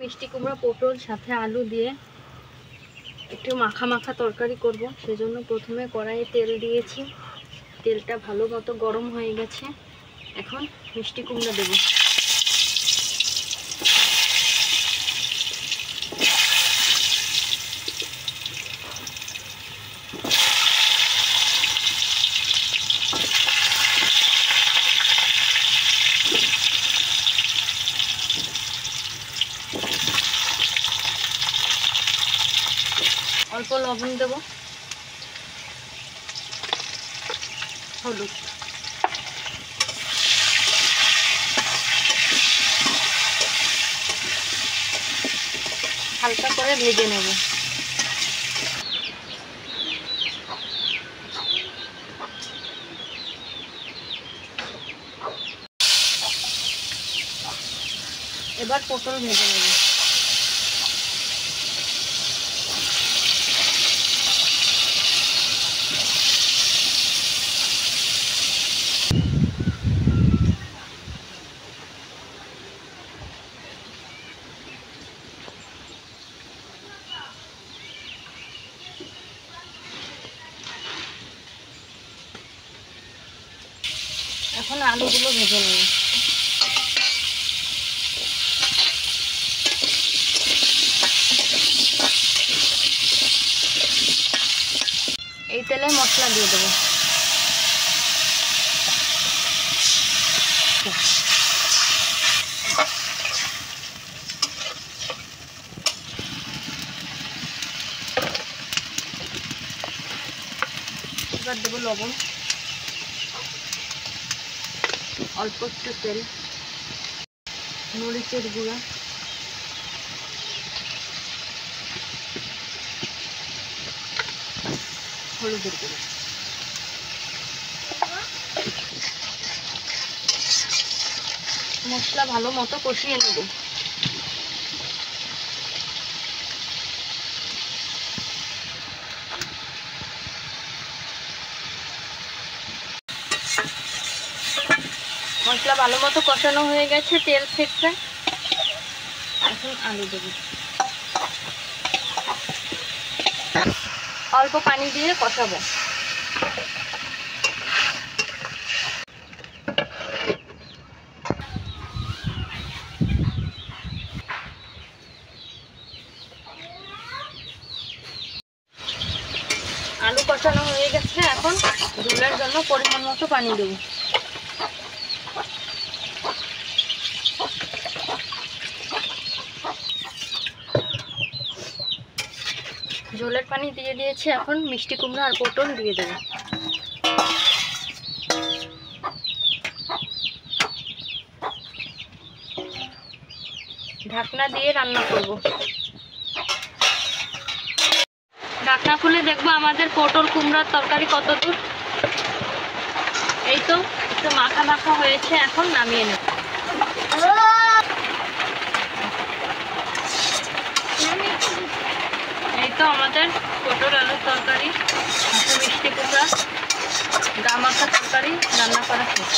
মিষ্টি কুমড়া পটল সাথে আলু দিয়ে একটু মাখা মাখা তরকারি করব, সেজন্য প্রথমে কড়াইয়ে তেল দিয়েছি। তেলটা ভালো মতো গরম হয়ে গেছে। এখন মিষ্টি কুমড়া দেব। অল্প লবণ দেব, হলুদ, হালকা করে ভেজে নেব। এবার পটল ভেজে নেব। এখন আলুগুলো ভেজে নেব। এই তেলে মশলা দিয়ে দেবো। এবার দেবো লবণ, অল্প একটু তেল, মরিচের গুঁড়া, হলুদের গুঁড়া। মশলা ভালো মতো কষিয়ে নেব। মশলা ভালো মতো কষানো হয়ে গেছে, তেল ছেড়েছে। এখন আলু দেব। অল্প পানি দিয়ে কষাবো। আলু কষানো হয়ে গেছে, এখন ঝোলের জন্য পরিমাণ মতো পানি দেব। ঝোলের পানি দিয়ে দিয়েছি, এখন মিষ্টি কুমড়া আর পটল দিয়ে দেব। ঢাকনা দিয়ে রান্না করব। ঢাকনা খুলে দেখবো আমাদের পটল কুমড়ার তরকারি কতদূর। এই তো একটু মাখা মাখা হয়েছে, এখন নামিয়ে নেব। এই তো আমাদের পটল আলুর তরকারি, মিষ্টি কুমড়া গা মাখা তরকারি রান্না করা শেষ।